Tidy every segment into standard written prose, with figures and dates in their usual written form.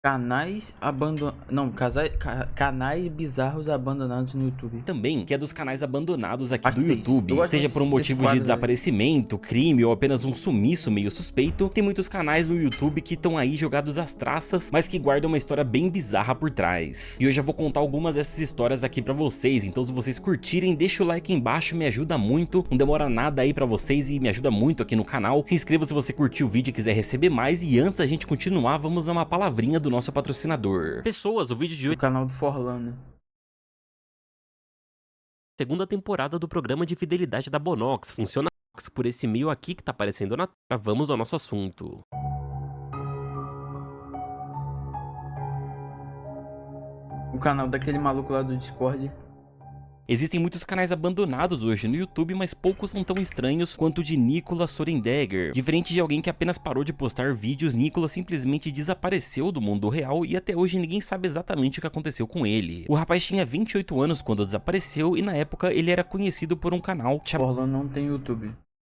Canais abandonados. Não, canais bizarros abandonados no YouTube. Também, que é dos canais abandonados aqui do Gostei. Eu YouTube, gosto seja por um desse motivo de quadro aí. desaparecimento, crime ou apenas um sumiço meio suspeito. Tem muitos canais no YouTube que estão aí jogados às traças, mas que guardam uma história bem bizarra por trás. E hoje eu vou contar algumas dessas histórias aqui pra vocês, então se vocês curtirem, deixa o like aí embaixo, me ajuda muito, não demora nada aí pra vocês e me ajuda muito aqui no canal. Se inscreva se você curtiu o vídeo e quiser receber mais, e antes da gente continuar, vamos a uma palavrinha do nosso patrocinador. Pessoas, o vídeo de hoje O canal do Forlan, né? segunda temporada do programa de fidelidade da Bonox. Funciona por esse e-mail aqui que tá aparecendo na tela. Vamos ao nosso assunto. O canal daquele maluco lá do Discord. Existem muitos canais abandonados hoje no YouTube, mas poucos são tão estranhos quanto o de Nicolas Sorendegger. Diferente de alguém que apenas parou de postar vídeos, Nicolas simplesmente desapareceu do mundo real e até hoje ninguém sabe exatamente o que aconteceu com ele. O rapaz tinha 28 anos quando desapareceu e na época ele era conhecido por um canal chamado Forlan não tem YouTube.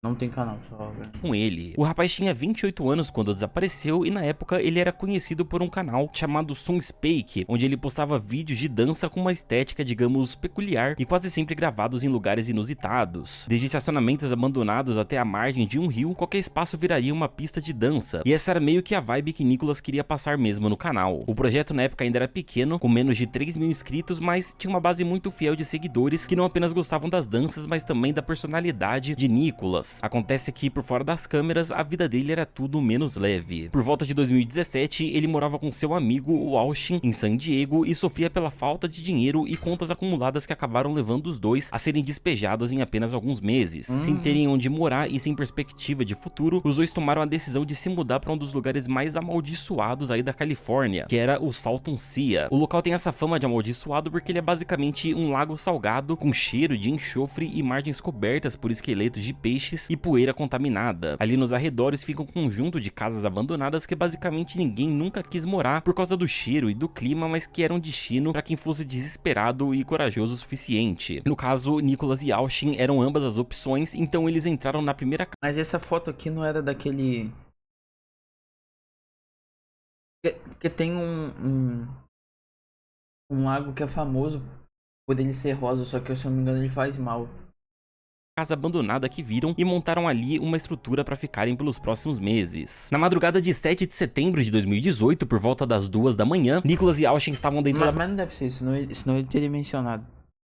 Não tem canal, só. com ele. O rapaz tinha 28 anos quando desapareceu e na época ele era conhecido por um canal chamado Sunspake, onde ele postava vídeos de dança com uma estética, digamos, peculiar e quase sempre gravados em lugares inusitados. Desde estacionamentos abandonados até a margem de um rio, qualquer espaço viraria uma pista de dança, e essa era meio que a vibe que Nicolas queria passar mesmo no canal. O projeto na época ainda era pequeno, com menos de 3 mil inscritos, mas tinha uma base muito fiel de seguidores que não apenas gostavam das danças, mas também da personalidade de Nicolas. Acontece que, por fora das câmeras, a vida dele era tudo menos leve. Por volta de 2017, ele morava com seu amigo, o Austin, em San Diego, e sofria pela falta de dinheiro e contas acumuladas que acabaram levando os dois a serem despejados em apenas alguns meses. Sem terem onde morar e sem perspectiva de futuro, os dois tomaram a decisão de se mudar para um dos lugares mais amaldiçoados aí da Califórnia, que era o Salton Sea. O local tem essa fama de amaldiçoado porque ele é basicamente um lago salgado, com cheiro de enxofre e margens cobertas por esqueletos de peixes e poeira contaminada. Ali nos arredores fica um conjunto de casas abandonadas que basicamente ninguém nunca quis morar por causa do cheiro e do clima, mas que era um destino para quem fosse desesperado e corajoso o suficiente. No caso, Nicolas e Austin eram ambas as opções, então eles entraram na primeira casa. Mas essa foto aqui não era daquele. Porque tem um lago que é famoso por ele ser rosa, só que se eu não me engano ele faz mal. Casa abandonada que viram e montaram ali uma estrutura para ficarem pelos próximos meses. Na madrugada de 7 de setembro de 2018, por volta das 2 da manhã, Nicolas e Austin estavam dentro da Mas não deve ser isso, senão ele teria mencionado.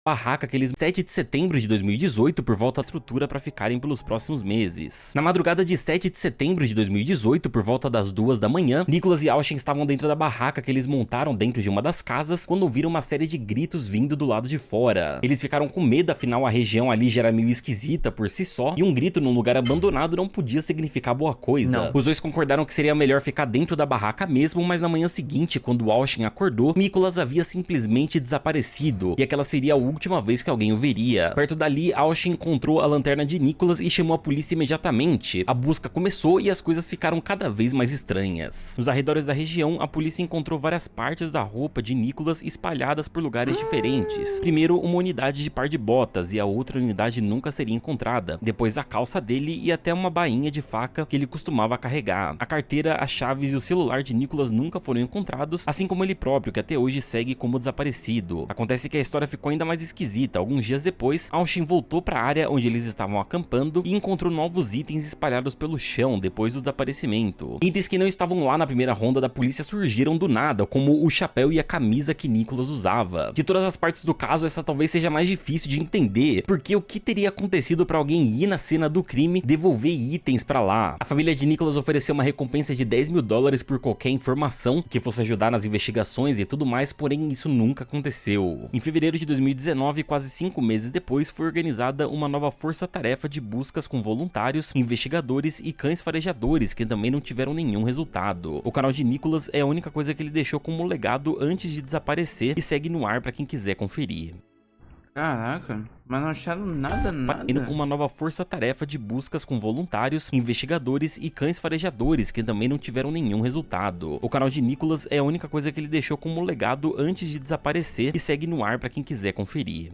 barraca que eles 7 de setembro de 2018 por volta da estrutura para ficarem pelos próximos meses. Na madrugada de 7 de setembro de 2018, por volta das 2 da manhã, Nicolas e Austin estavam dentro da barraca que eles montaram dentro de uma das casas quando ouviram uma série de gritos vindo do lado de fora. Eles ficaram com medo, afinal a região ali já era meio esquisita por si só, e um grito num lugar abandonado não podia significar boa coisa. Não. Os dois concordaram que seria melhor ficar dentro da barraca mesmo, mas na manhã seguinte, quando Austin acordou, Nicolas havia simplesmente desaparecido, e aquela seria a última vez que alguém o veria. Perto dali, Austin encontrou a lanterna de Nicolas e chamou a polícia imediatamente. A busca começou e as coisas ficaram cada vez mais estranhas. Nos arredores da região, a polícia encontrou várias partes da roupa de Nicolas espalhadas por lugares diferentes. Primeiro, uma unidade de par de botas e a outra unidade nunca seria encontrada. Depois, a calça dele e até uma bainha de faca que ele costumava carregar. A carteira, as chaves e o celular de Nicolas nunca foram encontrados, assim como ele próprio, que até hoje segue como desaparecido. Acontece que a história ficou ainda mais esquisita. Alguns dias depois, Austin voltou para a área onde eles estavam acampando e encontrou novos itens espalhados pelo chão depois do desaparecimento. Itens que não estavam lá na primeira ronda da polícia surgiram do nada, como o chapéu e a camisa que Nicolas usava. De todas as partes do caso, essa talvez seja mais difícil de entender, porque o que teria acontecido para alguém ir na cena do crime devolver itens para lá? A família de Nicolas ofereceu uma recompensa de $10 mil por qualquer informação que fosse ajudar nas investigações e tudo mais, porém isso nunca aconteceu. Em fevereiro de 2019, quase 5 meses depois, foi organizada uma nova força-tarefa de buscas com voluntários, investigadores e cães farejadores que também não tiveram nenhum resultado. O canal de Nicolas é a única coisa que ele deixou como legado antes de desaparecer e segue no ar para quem quiser conferir. Caraca, mas não acharam nada. Uma nova força-tarefa de buscas com voluntários, investigadores e cães farejadores que também não tiveram nenhum resultado. O canal de Nicolas é a única coisa que ele deixou como legado antes de desaparecer e segue no ar para quem quiser conferir.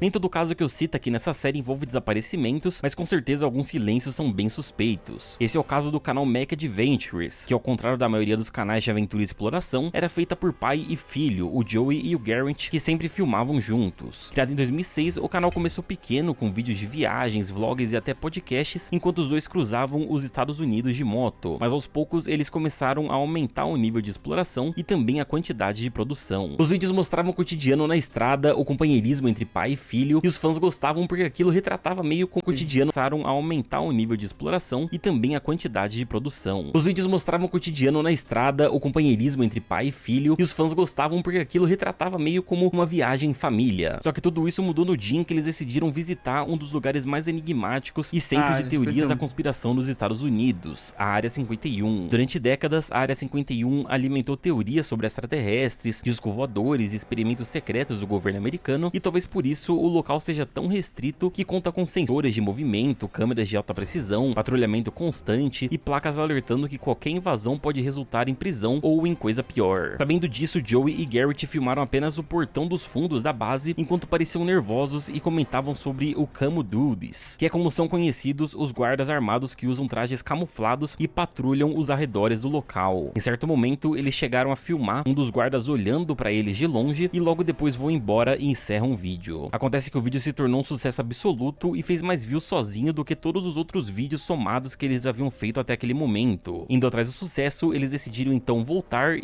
Nem todo caso que eu cito aqui nessa série envolve desaparecimentos, mas com certeza alguns silêncios são bem suspeitos. Esse é o caso do canal Mac Adventures, que ao contrário da maioria dos canais de aventura e exploração, era feita por pai e filho, o Joey e o Garrett, que sempre filmavam juntos. Criado em 2006, o canal começou pequeno com vídeos de viagens, vlogs e até podcasts, enquanto os dois cruzavam os Estados Unidos de moto, mas aos poucos eles começaram a aumentar o nível de exploração e também a quantidade de produção. Os vídeos mostravam o cotidiano na estrada, o companheirismo entre pai e filho, e os fãs gostavam porque aquilo retratava meio com o cotidiano. Começaram a aumentar o nível de exploração e também a quantidade de produção. Os vídeos mostravam o cotidiano na estrada, o companheirismo entre pai e filho, e os fãs gostavam porque aquilo retratava meio como uma viagem em família. Só que tudo isso mudou no dia em que eles decidiram visitar um dos lugares mais enigmáticos e centros de teorias da conspiração nos Estados Unidos, a Área 51. Durante décadas, a Área 51 alimentou teorias sobre extraterrestres, discos voadores e experimentos secretos do governo americano, e talvez por isso o local seja tão restrito que conta com sensores de movimento, câmeras de alta precisão, patrulhamento constante e placas alertando que qualquer invasão pode resultar em prisão ou em coisa pior. Sabendo disso, Joey e Garrett filmaram apenas o portão dos fundos da base enquanto pareciam nervosos e comentavam sobre o Camo Dudes, que é como são conhecidos os guardas armados que usam trajes camuflados e patrulham os arredores do local. Em certo momento, eles chegaram a filmar um dos guardas olhando para eles de longe e logo depois vão embora e encerram o vídeo. Acontece que o vídeo se tornou um sucesso absoluto e fez mais views sozinho do que todos os outros vídeos somados que eles haviam feito até aquele momento. Indo atrás do sucesso, eles decidiram então voltar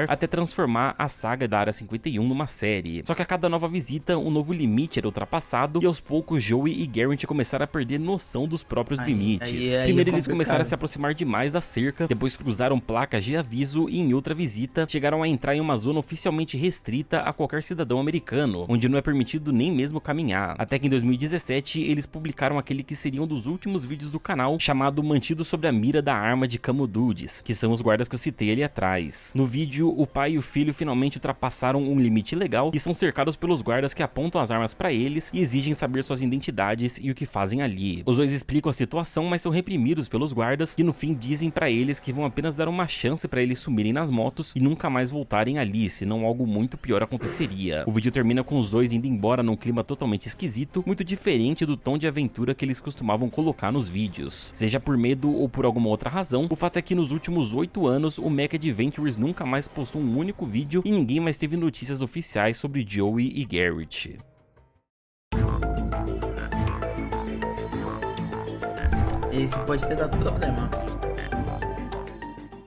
até transformar a saga da Área 51 numa série. Só que a cada nova visita, um novo limite era ultrapassado e aos poucos Joey e Garrett começaram a perder noção dos próprios limites. Primeiro eles começaram a se aproximar demais da cerca, depois cruzaram placas de aviso e em outra visita chegaram a entrar em uma zona oficialmente restrita a qualquer cidadão americano, onde não é permitido nem mesmo caminhar. Até que em 2017 eles publicaram aquele que seria um dos últimos vídeos do canal, chamado Mantido sobre a Mira da Arma de Camo Dudes, que são os guardas que eu citei ali atrás. No vídeo, o pai e o filho finalmente ultrapassaram um limite legal e são cercados pelos guardas que apontam as armas para eles e exigem saber suas identidades e o que fazem ali. Os dois explicam a situação, mas são reprimidos pelos guardas que no fim dizem para eles que vão apenas dar uma chance para eles sumirem nas motos e nunca mais voltarem ali, senão algo muito pior aconteceria. O vídeo termina com os dois indo embora num clima totalmente esquisito, muito diferente do tom de aventura que eles costumavam colocar nos vídeos. Seja por medo ou por alguma outra razão, o fato é que nos últimos 8 anos o Mac Adventures nunca mais postou um único vídeo e ninguém mais teve notícias oficiais sobre Joey e Garrett. Esse pode ter dado problema.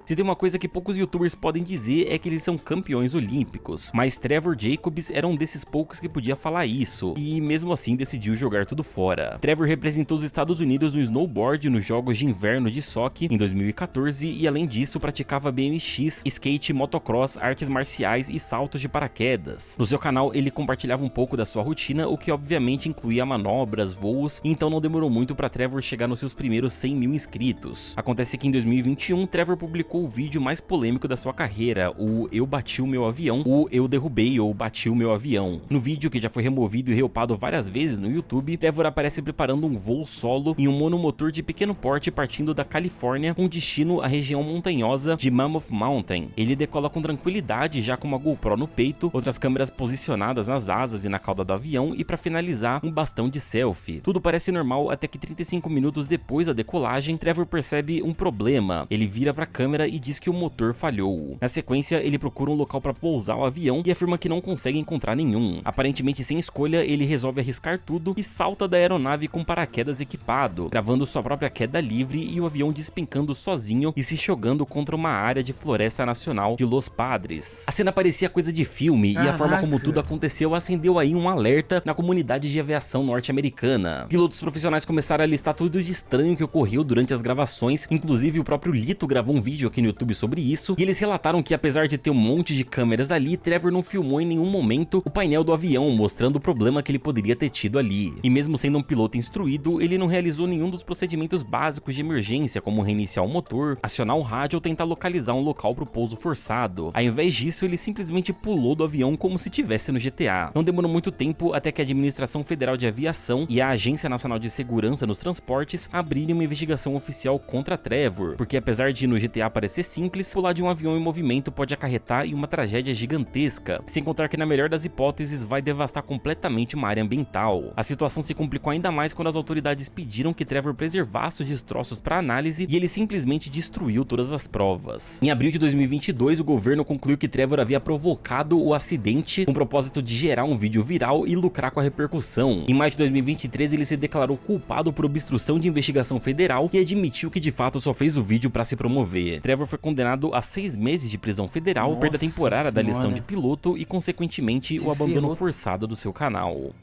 Se tem uma coisa que poucos youtubers podem dizer é que eles são campeões olímpicos, mas Trevor Jacobs era um desses poucos que podia falar isso, e mesmo assim decidiu jogar tudo fora. Trevor representou os Estados Unidos no snowboard nos Jogos de Inverno de Sochi em 2014 e além disso praticava BMX, skate, motocross, artes marciais e saltos de paraquedas. No seu canal ele compartilhava um pouco da sua rotina, o que obviamente incluía manobras, voos, então não demorou muito para Trevor chegar nos seus primeiros 100 mil inscritos. Acontece que em 2021 Trevor publicou o vídeo mais polêmico da sua carreira, o Eu Bati o Meu Avião, o Eu Derrubei ou Bati o Meu Avião. No vídeo, que já foi removido e reupado várias vezes no YouTube, Trevor aparece preparando um voo solo em um monomotor de pequeno porte partindo da Califórnia com destino à região montanhosa de Mammoth Mountain. Ele decola com tranquilidade, já com uma GoPro no peito, outras câmeras posicionadas nas asas e na cauda do avião e para finalizar, um bastão de selfie. Tudo parece normal até que 35 minutos depois da decolagem, Trevor percebe um problema. Ele vira para a câmera e diz que o motor falhou. Na sequência, ele procura um local para pousar o avião e afirma que não consegue encontrar nenhum. Aparentemente sem escolha, ele resolve arriscar tudo e salta da aeronave com paraquedas equipado, gravando sua própria queda livre e o avião despencando sozinho e se jogando contra uma área de floresta nacional de Los Padres. A cena parecia coisa de filme. Caraca. E a forma como tudo aconteceu acendeu aí um alerta na comunidade de aviação norte-americana. Pilotos profissionais começaram a listar tudo de estranho que ocorreu durante as gravações, inclusive o próprio Lito gravou um vídeo aqui no YouTube sobre isso, e eles relataram que apesar de ter um monte de câmeras ali, Trevor não filmou em nenhum momento o painel do avião, mostrando o problema que ele poderia ter tido ali. E mesmo sendo um piloto instruído, ele não realizou nenhum dos procedimentos básicos de emergência, como reiniciar o motor, acionar o rádio ou tentar localizar um local para o pouso forçado. Ao invés disso, ele simplesmente pulou do avião como se estivesse no GTA. Não demorou muito tempo até que a Administração Federal de Aviação e a Agência Nacional de Segurança nos Transportes abrirem uma investigação oficial contra Trevor, porque apesar de no GTA parecer simples, pular de um avião em movimento pode acarretar em uma tragédia gigantesca, sem contar que na melhor das hipóteses vai devastar completamente uma área ambiental. A situação se complicou ainda mais quando as autoridades pediram que Trevor preservasse os destroços para análise e ele simplesmente destruiu todas as provas. Em abril de 2022, o governo concluiu que Trevor havia provocado o acidente com o propósito de gerar um vídeo viral e lucrar com a repercussão. Em maio de 2023, ele se declarou culpado por obstrução de investigação federal e admitiu que de fato só fez o vídeo para se promover. Trevor foi condenado a 6 meses de prisão federal, perda temporária da lição de piloto e, consequentemente, o abandono forçado do seu canal.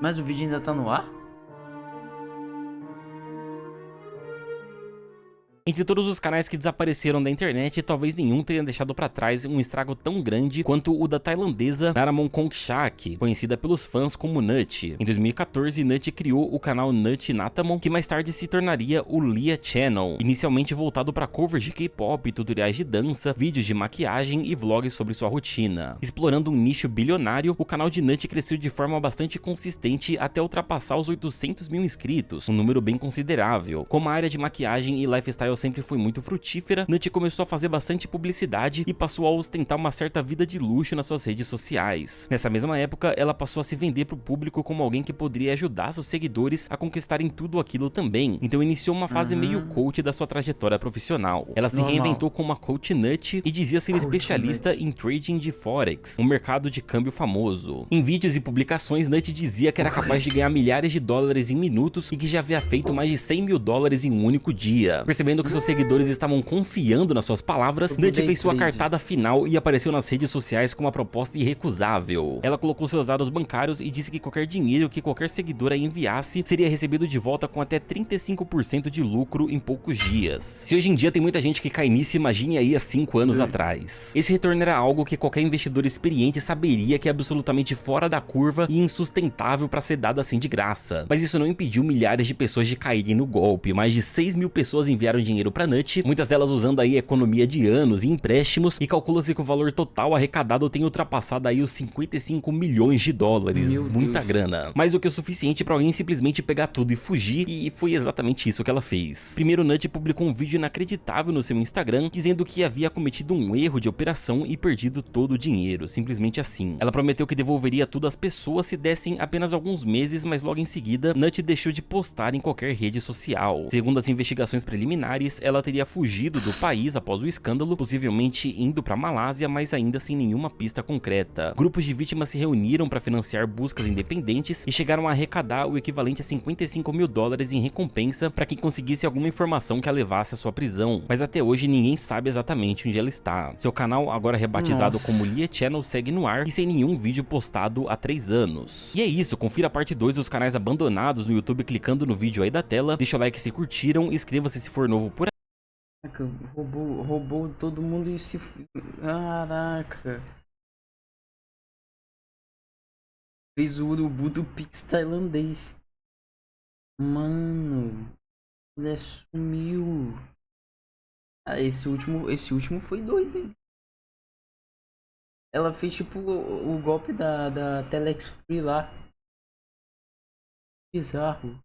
Mas o vídeo ainda tá no ar? Entre todos os canais que desapareceram da internet, talvez nenhum tenha deixado pra trás um estrago tão grande quanto o da tailandesa Naramon Kongshak, conhecida pelos fãs como Nut. Em 2014, Nut criou o canal Nut Natamon, que mais tarde se tornaria o Lia Channel, inicialmente voltado para covers de K-pop, tutoriais de dança, vídeos de maquiagem e vlogs sobre sua rotina. Explorando um nicho bilionário, o canal de Nut cresceu de forma bastante consistente até ultrapassar os 800 mil inscritos, um número bem considerável. Como a área de maquiagem e lifestyle sempre foi muito frutífera, Nut começou a fazer bastante publicidade e passou a ostentar uma certa vida de luxo nas suas redes sociais. Nessa mesma época, ela passou a se vender pro público como alguém que poderia ajudar seus seguidores a conquistarem tudo aquilo também, então iniciou uma fase meio coach da sua trajetória profissional. Ela se reinventou como uma coach Nut e dizia ser especialista em trading de Forex, um mercado de câmbio famoso. Em vídeos e publicações, Nut dizia que era capaz de ganhar milhares de dólares em minutos e que já havia feito mais de 100 mil dólares em um único dia. Percebendo que seus seguidores estavam confiando nas suas palavras, Nut fez sua cartada final e apareceu nas redes sociais com uma proposta irrecusável. Ela colocou seus dados bancários e disse que qualquer dinheiro que qualquer seguidora enviasse seria recebido de volta com até 35% de lucro em poucos dias. Se hoje em dia tem muita gente que cai nisso, imagine aí há 5 anos atrás. Esse retorno era algo que qualquer investidor experiente saberia que é absolutamente fora da curva e insustentável para ser dado assim de graça. Mas isso não impediu milhares de pessoas de caírem no golpe. Mais de 6 mil pessoas enviaram dinheiro para Nut, muitas delas usando aí economia de anos e empréstimos, e calcula-se que o valor total arrecadado tem ultrapassado aí os 55 milhões de dólares. Muita grana. Mais do que o suficiente para alguém simplesmente pegar tudo e fugir, e foi exatamente isso que ela fez. Primeiro, Nut publicou um vídeo inacreditável no seu Instagram, dizendo que havia cometido um erro de operação e perdido todo o dinheiro, simplesmente assim. Ela prometeu que devolveria tudo às pessoas se dessem apenas alguns meses, mas logo em seguida, Nut deixou de postar em qualquer rede social. Segundo as investigações preliminares, ela teria fugido do país após o escândalo, possivelmente indo para Malásia, mas ainda sem nenhuma pista concreta. Grupos de vítimas se reuniram para financiar buscas independentes e chegaram a arrecadar o equivalente a 55 mil dólares em recompensa para quem conseguisse alguma informação que a levasse à sua prisão, mas até hoje ninguém sabe exatamente onde ela está. Seu canal, agora rebatizado como Lia Channel, segue no ar e sem nenhum vídeo postado há 3 anos. E é isso, confira a parte 2 dos canais abandonados no YouTube clicando no vídeo aí da tela, deixa o like se curtiram, inscreva-se se for novo por Caraca, roubou todo mundo e se... Caraca. Fez o urubu do Pix tailandês. Mano. Ele sumiu. Ah, esse último foi doido, hein? Ela fez tipo o golpe da Telex Free lá. Bizarro.